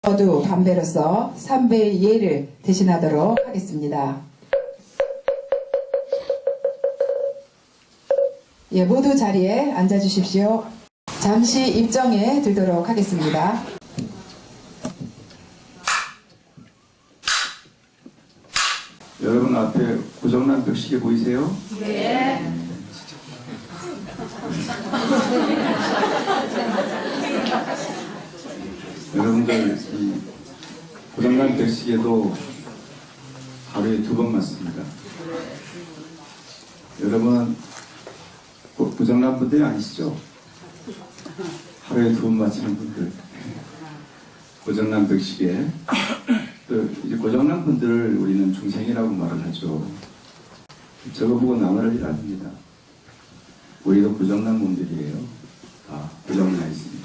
모두 반배로서 3배의 예를 대신하도록 하겠습니다. 예, 모두 자리에 앉아주십시오. 잠시 입정에 들도록 하겠습니다. 여러분 앞에 고정란 벽시계 보이세요? 네. 여러분들 이 고정란 벽시계도 하루에 2번 맞습니다. 여러분 고정란 분들이 아니시죠? 하루에 2번 맞히는 분들. 고정란 벽시계. 또 이제 고정란 분들을 우리는 중생이라고 말을 하죠. 저거 보고 나무를 일합니다. 우리도 고정란 분들이에요. 다 고정란 있습니다.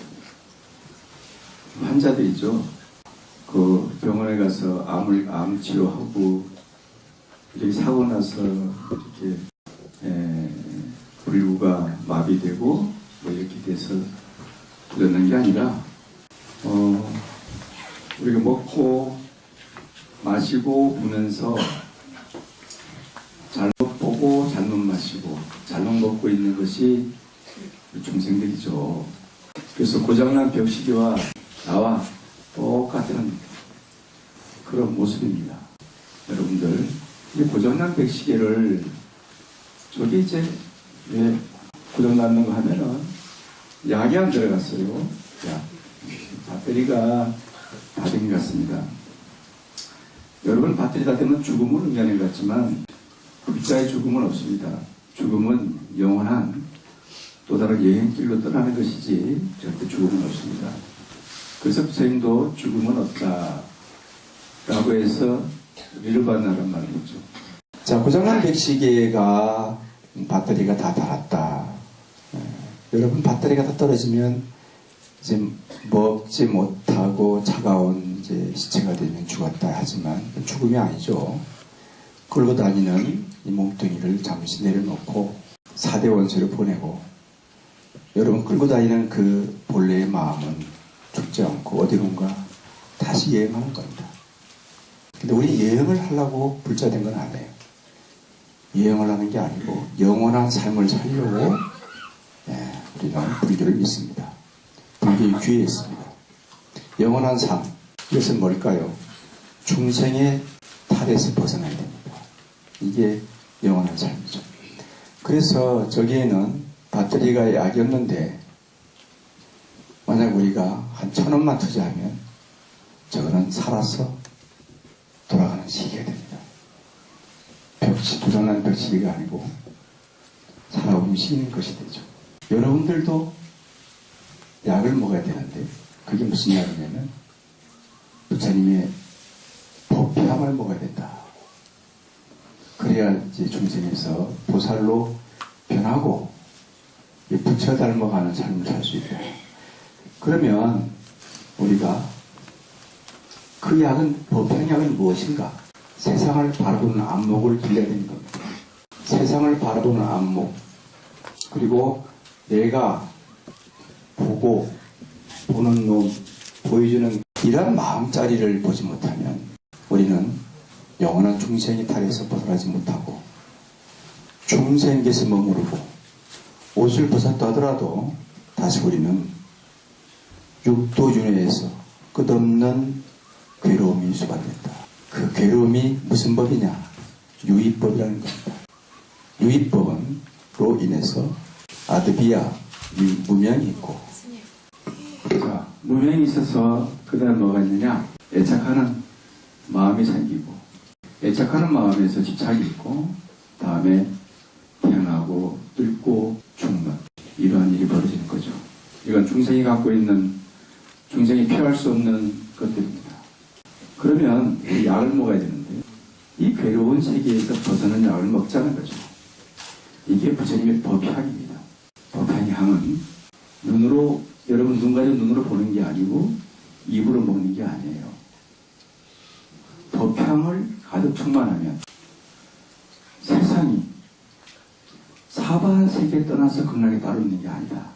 환자들이죠. 그 병원에 가서 암 치료하고 이렇게 사고 나서 이렇게 불구가 마비되고 뭐 이렇게 돼서 그러는 게 아니라 우리가 먹고 마시고 우면서 잘못 보고 잘못 마시고 잘못 먹고 있는 것이 중생들이죠. 그래서 고장난 벽시계와 나와 똑같은 그런 모습입니다. 여러분들 이 고장난 벽시계를 저기 이제 왜 고장났는 거 하면은 약이 안 들어갔어요. 약. 배터리가 다 된 것 같습니다. 여러분 배터리 다 되면 죽음을 의미하는 것 같지만 불자의 죽음은 없습니다. 죽음은 영원한 또 다른 여행길로 떠나는 것이지 절대 죽음은 없습니다. 그래서 부처님도 죽음은 없다 라고 해서 위를 받는다는 말이죠. 자, 고장난 벽시계가 배터리가 다 닳았다. 여러분 배터리가 다 떨어지면 이제 먹지 못하고 차가운 이제 시체가 되면 죽었다 하지만 죽음이 아니죠. 끌고 다니는 이 몸뚱이를 잠시 내려놓고 4대 원소를 보내고 여러분 끌고 다니는 그 본래의 마음은 죽지 않고 어디론가 다시 여행하는 겁니다. 근데 우리 여행을 하려고 불자된 건 아니에요. 여행을 하는 게 아니고 영원한 삶을 살려고 우리는 불교를 믿습니다. 불교의 귀에 있습니다. 영원한 삶, 이것은 뭘까요? 중생의 탈에서 벗어나야 됩니다. 이게 영원한 삶이죠. 그래서 저기에는 배터리가 약이었는데 만약 우리가 한 1,000원만 투자하면 저거는 살아서 돌아가는 시기가 됩니다. 고장난 벽시계가 아니고 살아 움직이는 것이 되죠. 여러분들도 약을 먹어야 되는데 그게 무슨 약이냐면 부처님의 법향을 먹어야 된다. 그래야 이제 중생에서 보살로 변하고 부처 닮아가는 삶을 살 수 있다. 그러면 우리가 그 약은 법향약은 무엇인가? 세상을 바라보는 안목을 길러야 되는 겁니다. 세상을 바라보는 안목, 그리고 내가 보고 보는 놈, 보여주는 이런 마음자리를 보지 못하면 우리는 영원한 중생의 탈에서 벗어나지 못하고 중생에서 머무르고 옷을 벗었다 하더라도 다시 우리는 육도윤회에서 끝없는 괴로움이 수반된다. 그 괴로움이 무슨 법이냐? 유의법이라는 겁니다. 유의법은로 인해서 아드비야, 무명이 있고. 자, 무명이 있어서 그 다음 뭐가 있느냐? 애착하는 마음이 생기고, 애착하는 마음에서 집착이 있고, 다음에 태어나고, 늙고, 죽는 이러한 일이 벌어지는 거죠. 이건 중생이 갖고 있는, 중생이 피할 수 없는 것들입니다. 그러면 우리 약을 먹어야 되는데 이 괴로운 세계에서 벗어난 약을 먹자는 거죠. 이게 부처님의 법향입니다. 법향향은 눈으로, 여러분 눈 가지고 눈으로 보는 게 아니고 입으로 먹는 게 아니에요. 법향을 가득 충만하면 세상이 사바세계에 떠나서 극락에 따로 있는 게 아니다.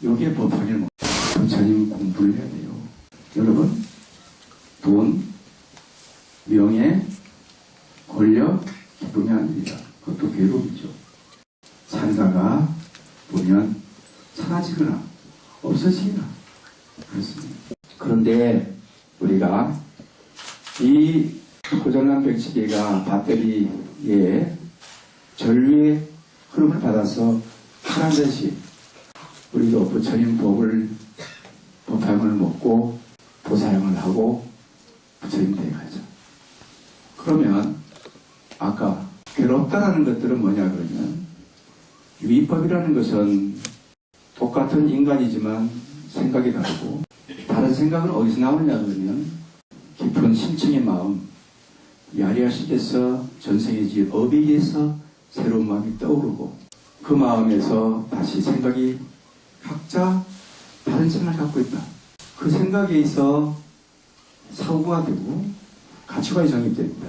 여기에 법향을 부처님 공부를 해야 돼요. 여러분 돈, 명예, 권력, 기쁨이 아닙니다. 그것도 괴로움이죠. 살다가 보면 사라지거나 없어지거나 그렇습니다. 그런데 우리가 이 고장난 백지개가 배터리의 전류의 흐름을 받아서 파란 듯이 우리도 부처님 법향을 먹고 보사용을 하고 부처님 댁에 가죠. 그러면 아까 괴롭다라는 것들은 뭐냐 그러면 유의법이라는 것은 똑같은 인간이지만 생각이 다르고 다른 생각은 어디서 나오느냐 그러면 깊은 심층의 마음 야리아식에서 전생의 질 업에 의해서 새로운 마음이 떠오르고 그 마음에서 다시 생각이 각자 다른 생각을 갖고 있다. 그 생각에 의해서 사고가 되고 가치관이 정립됩니다.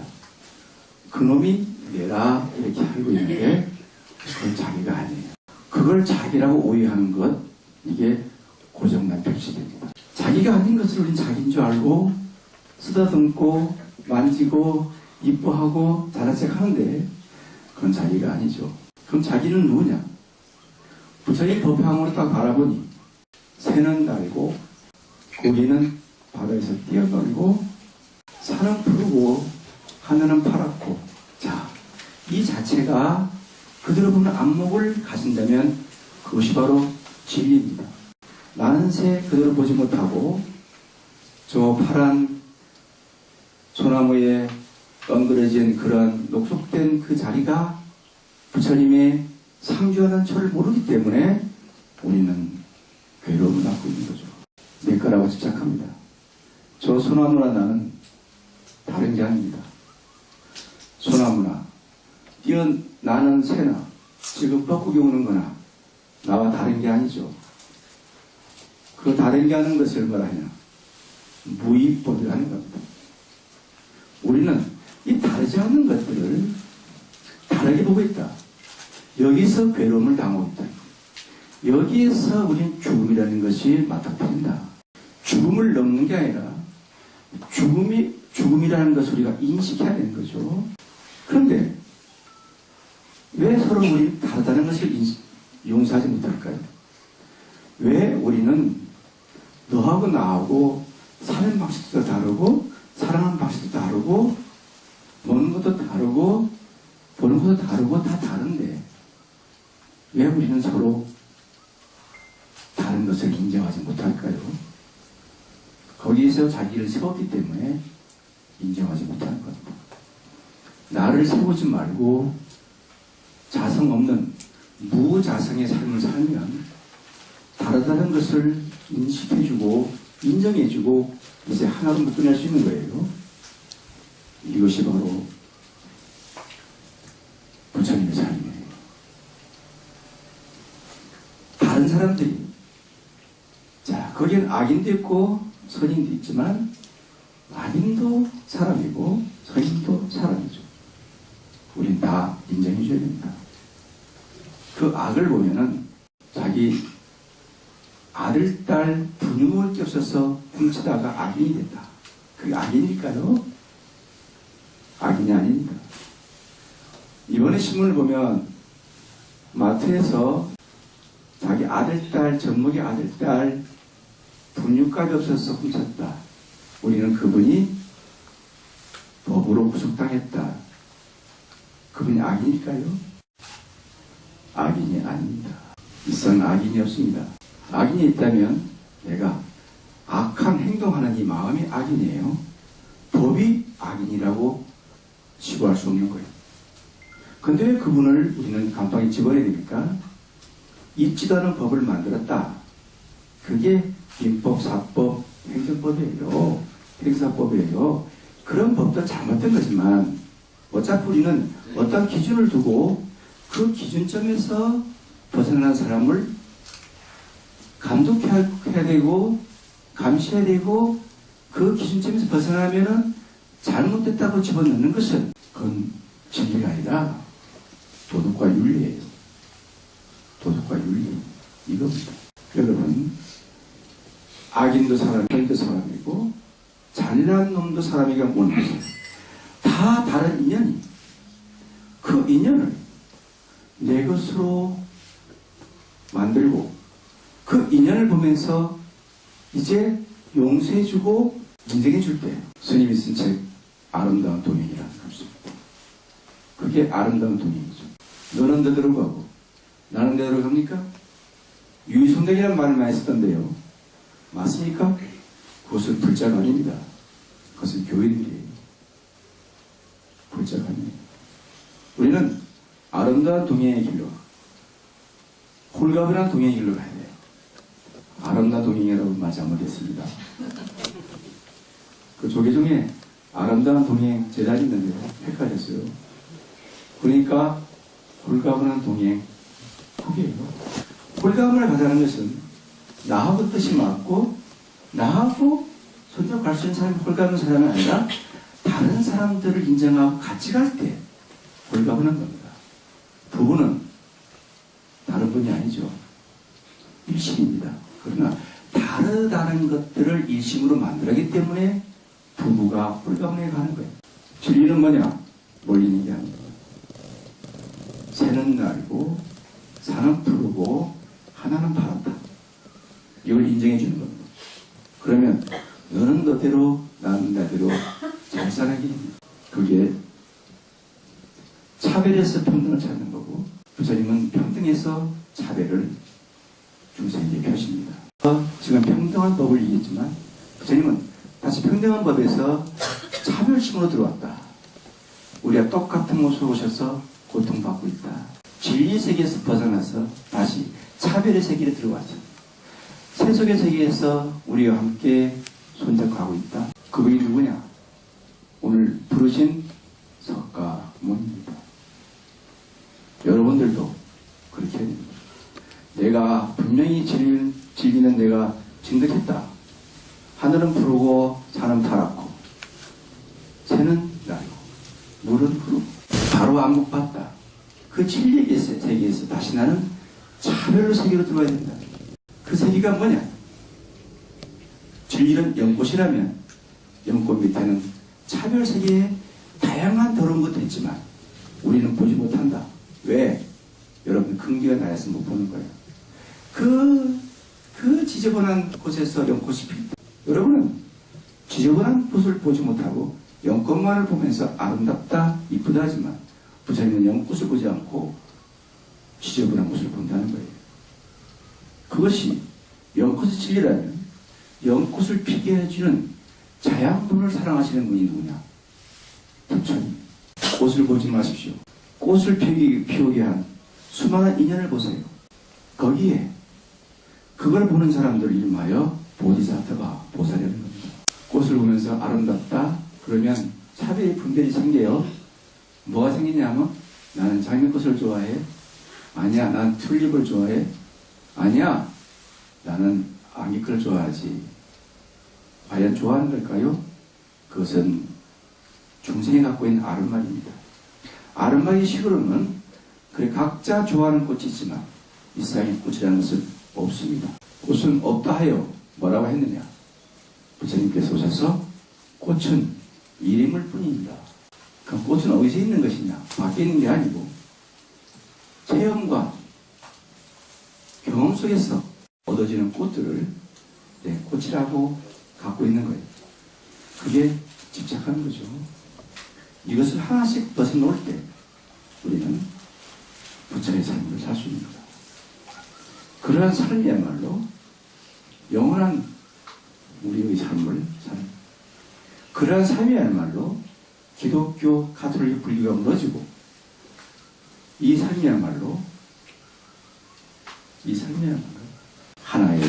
그놈이 내라 이렇게 알고 있는데 그건 자기가 아니에요. 그걸 자기라고 오해하는 것 이게 고정난 백식입니다. 자기가 아닌 것을 우린 자기인 줄 알고 쓰다듬고 만지고 이뻐하고 잘한척 하는데 그건 자기가 아니죠. 그럼 자기는 누구냐? 부처님 법향으로 딱 바라보니 새는 날고 고기는 바다에서 뛰어놀고 산은 푸르고 하늘은 파랗고 자, 이 자체가 그대로 보면 안목을 가진다면 그것이 바로 진리입니다. 나는 새 그대로 보지 못하고 저 파란 소나무에 엉그러진 그런 녹속된 그 자리가 부처님의 상주하는 처를 모르기 때문에 우리는 괴로움을 갖고 있는 거죠. 내 거라고 집착합니다. 저 소나무나 나는 다른 게 아닙니다. 소나무나 뛰어나는 새나 지금 뻐꾸기 오는 거나 나와 다른 게 아니죠. 그 다른 게 하는 것을 뭐라 하냐? 무의법이라는 겁니다. 우리는 이 다르지 않는 것들을 다르게 보고 있다. 여기서 괴로움을 당하고 있다. 여기에서 우리는 죽음이라는 것이 맞닥뜨린다. 죽음을 넘는 게 아니라 죽음이라는 것을 우리가 인식해야 되는 거죠. 그런데 왜 서로 우리 다르다는 것을 용서하지 못할까요? 왜 우리는 너하고 나하고 사는 방식도 다르고 사랑하는 방식도 다르고 먹는 것도 다르고 보는 것도 다르고 다 다른데 왜 우리는 서로 다른 것을 인정하지 못할까요? 거기에서 자기를 세웠기 때문에 인정하지 못하는 겁니다. 나를 세우지 말고 자성 없는 무자성의 삶을 살면 다르다는 것을 인식해주고 인정해주고 이제 하나로 묶어낼 수 있는 거예요. 이것이 바로 부처님의 삶이에요. 다른 사람들이 자 거기엔 악인도 있고 선인도 있지만 악인도 사람이고 선인도 사람이죠. 우린 다 인정해줘야 됩니다. 그 악을 보면은 자기 아들, 딸 분유먹을 게 없어서 훔치다가 악인이 된다. 그게 악인일까요? 악인이 아닙니다. 이번에 신문을 보면 마트에서 자기 아들, 딸, 젖먹이 아들, 딸 분유값이 없어서 훔쳤다. 우리는 그분이 법으로 구속당했다. 그분이 악인일까요? 악인이 아닙니다. 이 세상은 악인이 없습니다. 악인이 있다면 내가 악한 행동하는 이 마음이 악인이에요. 법이 악인이라고 치부할 수 없는 거예요. 근데 왜 그분을 우리는 감방에 집어내야 됩니까? 있지도 않은 법을 만들었다. 그게 민법, 사법, 행정법이에요. 행사법이에요. 그런 법도 잘못된 거지만 어차피 우리는 어떤 기준을 두고 그 기준점에서 벗어나는 사람을 감독해야 되고 감시해야 되고 그 기준점에서 벗어나면은 잘못됐다고 집어넣는 것은 그건 진리가 아니라 도덕과 윤리예요. 도덕과 윤리 이겁니다. 여러분 악인도 사람, 선인도 사람이고 잘난 놈도 사람에게 오는 거예요. 다 다른 인연이 그 인연을 내 것으로 만들고 그 인연을 보면서 이제 용서해주고 인정해줄 때 스님이 쓴 책 아름다운 동행이라는 걸 씁니다. 그게 아름다운 동행이죠. 너는 너대로 가고 나는 내대로 갑니까? 유의송덕이라는 말을 많이 쓰던데요. 맞습니까? 그것은 불자가 아닙니다. 그것은 교인들이에요. 불자가 아니에요. 우리는 아름다운 동행의 길로 홀가분한 동행의 길로 가야 돼요. 아름다운 동행이라고 말 잘못했습니다. 그 조계종에 아름다운 동행 제자리 있는데 헷갈렸어요. 그러니까 홀가분한 동행 그게요. 홀가분을 가자는 것은 나하고 뜻이 맞고 나하고 손잡고 갈 수 있는 사람이 홀가분한 사람이 아니라 다른 사람들을 인정하고 같이 갈 때 홀가분한 겁니다. 부부는 다른 분이 아니죠. 일심입니다. 그러나 다르다는 것들을 일심으로 만들었기 때문에 부부가 홀가분해 가는 거예요. 진리는 뭐냐? 몰리는 게 아니에요. 새는 날고 산은 푸르고 하나는 파랗다. 이걸 인정해 주는 겁니다. 그러면 너는 너대로 나는 나대로 잘 살아기 그게 차별에서 평등을 찾는 거고 부처님은 평등에서 차별을 중생에게 펴십니다. 지금 평등한 법을 얘기했지만 부처님은 다시 평등한 법에서 차별심으로 들어왔다. 우리가 똑같은 모습으로 오셔서 고통받고 있다. 진리 세계에서 벗어나서 다시 차별의 세계로 들어왔죠. 세속의 세계에서 우리와 함께 손잡고 있다. 그분이 누구냐? 오늘 부르신 석가모니입니다. 여러분들도 그렇게 해야 됩니다. 내가 분명히 진리는 내가 증득했다. 하늘은 푸르고 산은 파랗고 새는 날고 물은 흐르고 바로 왕국받다. 그 진리의 세계에서 다시 나는 차별의 세계로 들어와야 된다. 그 세계가 뭐냐? 진리는 연꽃이라면 연꽃 밑에는 차별 세계에 다양한 더러운 것도 있지만 우리는 보지 못한다. 왜? 여러분 큰 귀가 나여서 못 보는 거예요. 그 지저분한 곳에서 연꽃이 필 때 여러분은 지저분한 곳을 보지 못하고 연꽃만을 보면서 아름답다, 이쁘다 하지만 부처님은 연꽃을 보지 않고 지저분한 곳을 본다는 거예요. 그것이 연꽃의 진리라면 연꽃을 피게 해주는 자양분을 사랑하시는 분이 누구냐? 부처님. 꽃을 보지 마십시오. 꽃을 피우게 한 수많은 인연을 보세요. 거기에 그걸 보는 사람들 이름하여 보디사트바, 보살이라는 겁니다. 꽃을 보면서 아름답다? 그러면 차별의 분별이 생겨요. 뭐가 생기냐면 나는 장미꽃을 좋아해. 아니야, 난 튤립을 좋아해. 아니야, 나는 아기끌 좋아하지. 과연 좋아하는 걸까요? 그것은 중생이 갖고 있는 아름막입니다. 아름막의 식으로는 그래 각자 좋아하는 꽃이 있지만 이 세상에 꽃이라는 것은 없습니다. 꽃은 없다 하여 뭐라고 했느냐? 부처님께서 오셔서 꽃은 이름일 뿐입니다. 그럼 꽃은 어디서 있는 것이냐? 밖에 있는 게 아니고 체험과 경험 속에서 얻어지는 꽃들을 꽃이라고 갖고 있는 거예요. 그게 집착하는 거죠. 이것을 하나씩 벗어놓을 때 우리는 부처의 삶을 살 수 있는 거다. 그러한 삶이야말로 영원한 우리의 삶을 사는 그러한 삶이야말로 기독교 가톨릭 분리가 무너지고 이 삶이야말로 하나의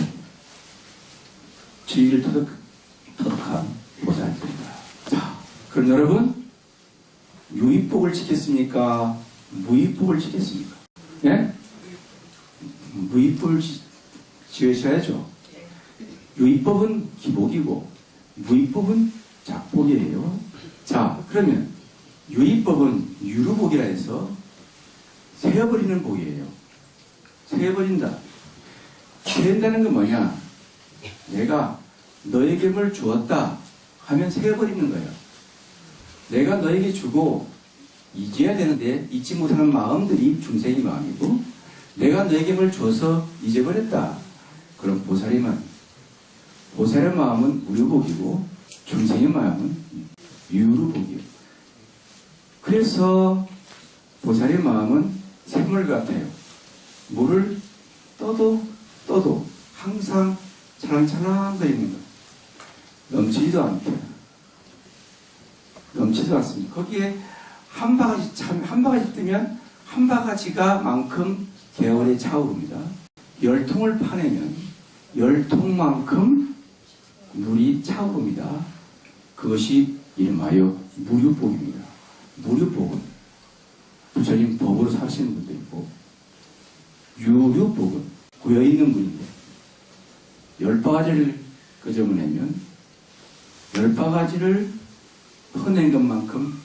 진리를 터득한 보살입니다. 자, 그럼 여러분 유의법을 지켰습니까? 무의법을 지켰습니까? 예? 무의법을 지으셔야죠. 유의법은 기복이고 무의법은 작복이에요. 자, 그러면 유의법은 유루복이라 해서 세어버리는 복이에요. 세어버린다. 세운다는 건 뭐냐? 내가 너에게 뭘 주었다 하면 세어버리는 거예요. 내가 너에게 주고 잊어야 되는데 잊지 못하는 마음들이 중생의 마음이고, 내가 너에게 뭘 줘서 잊어버렸다. 그럼 보살의 마음은 무료복이고 중생의 마음은 유료복이에요. 그래서 보살의 마음은 샘물 같아요. 물을 떠도 항상 찰랑찰랑거리는 거예요. 넘치지도 않습니다. 거기에 한 바가지 뜨면 한 바가지가 만큼 개월에 차오릅니다. 10통을 파내면 10통만큼 물이 차오릅니다. 그것이 이름하여 무료복입니다. 무료복은 부처님 법으로 사시는 분도 있고, 유료복은 고여있는 분인데 10바가지를 끄집어내면 10바가지를 퍼낸 것만큼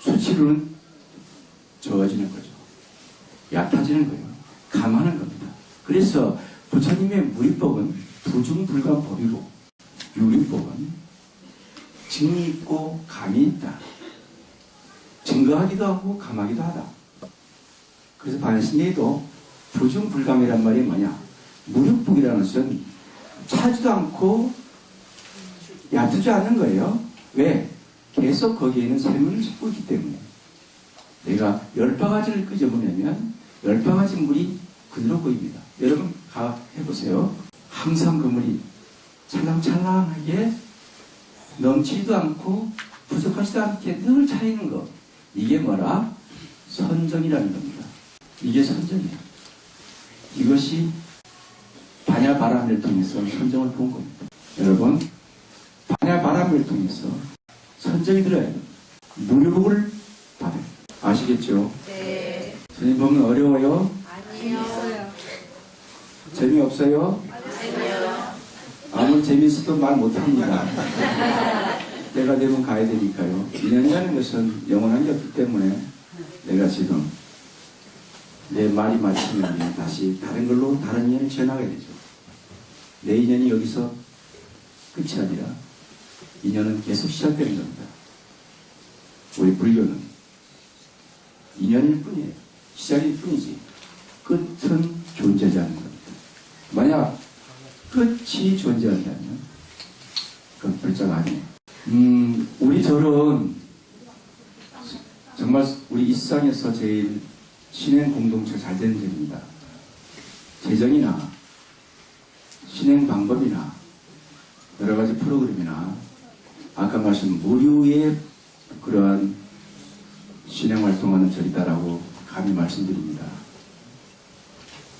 수치로는 저어지는 거죠. 얕아지는 거예요. 감하는 겁니다. 그래서 부처님의 무리법은 부중불감법이고, 유리법은 증이 있고 감이 있다. 증거하기도 하고 감하기도 하다. 그래서 반신예도 부중불감이란 말이 뭐냐? 무력복이라는 것은 차지도 않고 얕지 않는 거예요. 왜? 계속 거기에 있는 샘물을 싣고 있기 때문에. 내가 10바가지를 끄집어내면 10바가지 물이 그대로 보입니다. 여러분 해보세요. 항상 그 물이 찰랑찰랑하게 넘치지도 않고 부족하지도 않게 늘 차이는 것. 이게 뭐라? 선정이라는 겁니다. 이게 선정이에요. 이것이 반야바람을 통해서 선정을 본 겁니다. 여러분, 반야바람을 통해서 선정이 들어야 돼요. 무료복을 받아요. 아시겠죠? 네. 선생님 보면 어려워요? 아니요. 재미없어요? 아니요. 아무리 재미있어도 말 못합니다. 때가 되면 가야 되니까요. 인연이라는 것은 영원한 게 없기 때문에 내가 지금 내 말이 마치면 다시 다른 걸로 다른 인연을 지어나가야 되죠. 내 인연이 여기서 끝이 아니라 인연은 계속 시작되는 겁니다. 우리 불교는 인연일 뿐이에요. 시작일 뿐이지 끝은 존재하지 않는 겁니다. 만약 끝이 존재한다면 그건 불자가 아니에요. 우리 절은 정말 우리 이 세상에서 제일 신행 공동체가 잘 되는 절입니다. 재정이나 신행 방법이나 여러 가지 프로그램이나 아까 말씀 무료의 그러한 신행 활동하는 절이다라고 감히 말씀드립니다.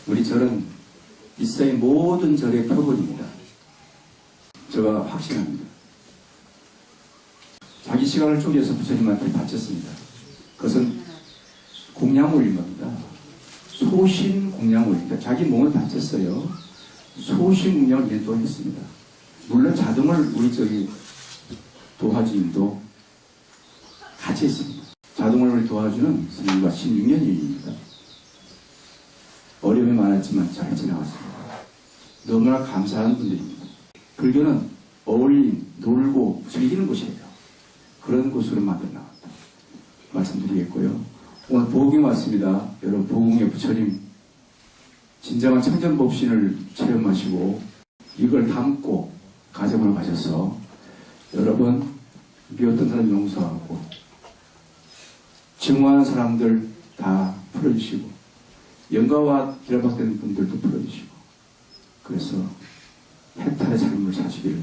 우리 절은 이 세상의 모든 절의 표본입니다. 제가 확신합니다. 자기 시간을 쪼개서 부처님한테 바쳤습니다. 그것은 공양 올린 겁니다. 소신 공양 올립니다. 자기 몸을 바쳤어요. 소신 공양을 인도했습니다. 물론 자동을 우리 도화주님도 같이 했습니다. 자동을 도와주는 스님과 16년입니다. 어려움이 많았지만 잘 지나갔습니다. 너무나 감사한 분들입니다. 불교는 어울림, 놀고 즐기는 곳이에요. 그런 곳으로 만들어 나왔다. 말씀드리겠고요. 오늘 보궁에 왔습니다. 여러분 보궁의 부처님 진정한 청전법신을 체험하시고 이걸 담고 가정을 가셔서 여러분 미웠던 사람 용서하고 증오하는 사람들 다 풀어주시고 영가와 기라박된 분들도 풀어주시고 그래서 해탈의 삶을 사시기를